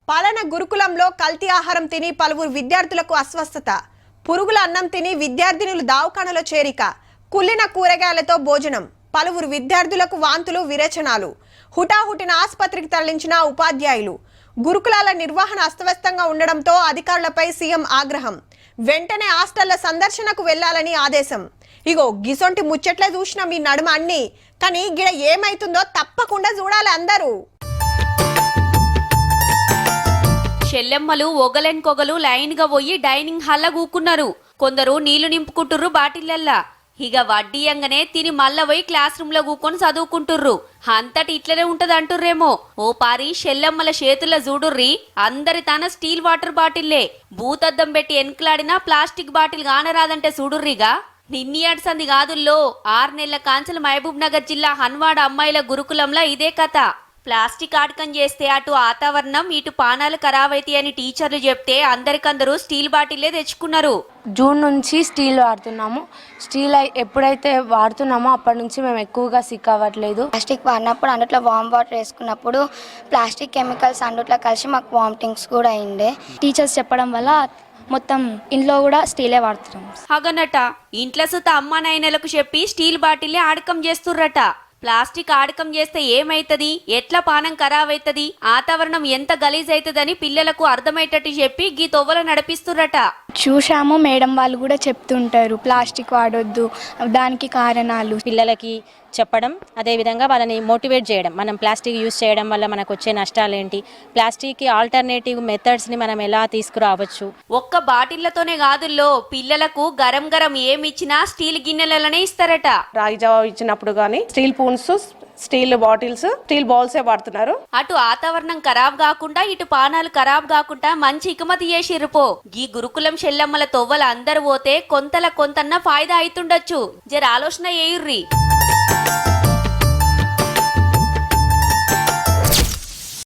పాలన గురుకులంలో కల్తీ ఆహారం తిని పలువురు విద్యార్థులకు అస్వస్థత. పురుగుల అన్నం తిని విద్యార్థినులు దావఖానలో చేరిక. కుళ్ళిన కూరగాయలతో భోజనం. పలువురు విద్యార్థులకు వాంతులు విరేచనాలు. హుటాహుటిన ఆసుపత్రికి తరలించిన ఉపాధ్యాయులు. గురుకులాల నిర్వహణ అస్తవ్యస్తంగా ఉండడంతో అధికారులపై సీఎం ఆగ్రహం. వెంటనే హాస్టళ్ల సందర్శనకు వెళ్లాలని ఆదేశం. ఇగో గిసొంటి ముచ్చట్లే చూసిన మీ నడుమ అన్ని, కానీ గిడ ఏమైతుందో తప్పకుండా చూడాలి అందరూ. చెల్లెమ్మలు ఒగలెన్కొగలు లైన్ గా పోయి డైనింగ్ హాల్ల కూకున్నారు. కొందరు నీళ్లు నింపుకుంటుర్రు బాటిళ్లల్లా. ఇక వడ్డీయంగానే తిని మళ్ళా పోయి క్లాస్ రూమ్ లో కూకొని చదువుకుంటుర్రు. అంతటి ఇట్లనే ఉంటది అంటుర్రేమో. ఓ పారి చెల్లెమ్మల చేతుల్లో చూడుర్రి, అందరి తన స్టీల్ వాటర్ బాటిల్లే. భూతద్దం పెట్టి ఎన్కలాడినా ప్లాస్టిక్ బాటిల్ కానరాదంటే చూడుర్రిగా. నిన్నీయాడ్సంది కాదుల్లో 6 నెలల కాంచెల మహబూబ్ నగర్ జిల్లా హన్వాడ అమ్మాయిల గురుకులంలో ఇదే కథ. ప్లాస్టిక్ ఆటకం చేస్తే అటు వాతావరణం ఇటు పానాలు ఖరాబైతే అని టీచర్లు చెప్తే అందరికందరూ స్టీల్ బాటిల్లే తెచ్చుకున్నారు. జూన్ నుంచి స్టీల్ వాడుతున్నాము. స్టీల్ ఎప్పుడైతే వాడుతున్నామో అప్పటి నుంచి మేము ఎక్కువగా సిక్ అవ్వట్లేదు. ప్లాస్టిక్ వాడినప్పుడు అందులో వామ్ వాటర్ వేసుకున్నప్పుడు ప్లాస్టిక్ కెమికల్స్ అందులో కలిసి మాకు వామిటింగ్స్ కూడా అయిండే. టీచర్స్ చెప్పడం వల్ల మొత్తం ఇంట్లో కూడా స్టీలే వాడుతున్నాం. అగనట ఇంట్లో సుత అమ్మా నాయనలకు చెప్పి స్టీల్ బాటిల్లే ఆడకం చేస్తుర్రట. ప్లాస్టిక్ ఆడకం చేస్తే ఏమైతది, ఎట్లా పానం ఖరాబ్ అవుతుంది, వాతావరణం ఎంత గలీజ్ అవుతుందని పిల్లలకు అర్థమయ్యేటట్టు చెప్పి గీ తొవ్వల నడిపిస్తుర్రట. చూశాము, మేడం వాళ్ళు కూడా చెప్తుంటారు ప్లాస్టిక్ వాడొద్దు, దానికి కారణాలు పిల్లలకి చెప్పడం, అదేవిధంగా వాళ్ళని మోటివేట్ చేయడం. మనం ప్లాస్టిక్ యూజ్ చేయడం వల్ల మనకు వచ్చే నష్టాలు ఏంటి, ప్లాస్టిక్కి ఆల్టర్నేటివ్ మెథడ్స్ని మనం ఎలా తీసుకురావచ్చు. ఒక్క బాటిళ్లతోనే కాదుల్లో, పిల్లలకు గరం గరం ఏమిచ్చినా స్టీల్ గిన్నెలనే ఇస్తారట. రాగి జావా ఇచ్చినప్పుడు కానీ స్టీల్ పూన్స్, స్టీల్ బాటిల్స్, స్టీల్ బౌల్సే వాడుతున్నారు. అటు వాతావరణం ఖరాబ్ కాకుండా ఇటు పానాలు ఖరాబ్ కాకుండా మంచి ఇకమతి చేసిర్రు పో. గీ గురుకులం చెల్లమ్మల తొవ్వల అందరు పోతే కొంతన్న ఫాయిదా అవుతుండొచ్చు. జర ఆలోచన చేయుర్రి.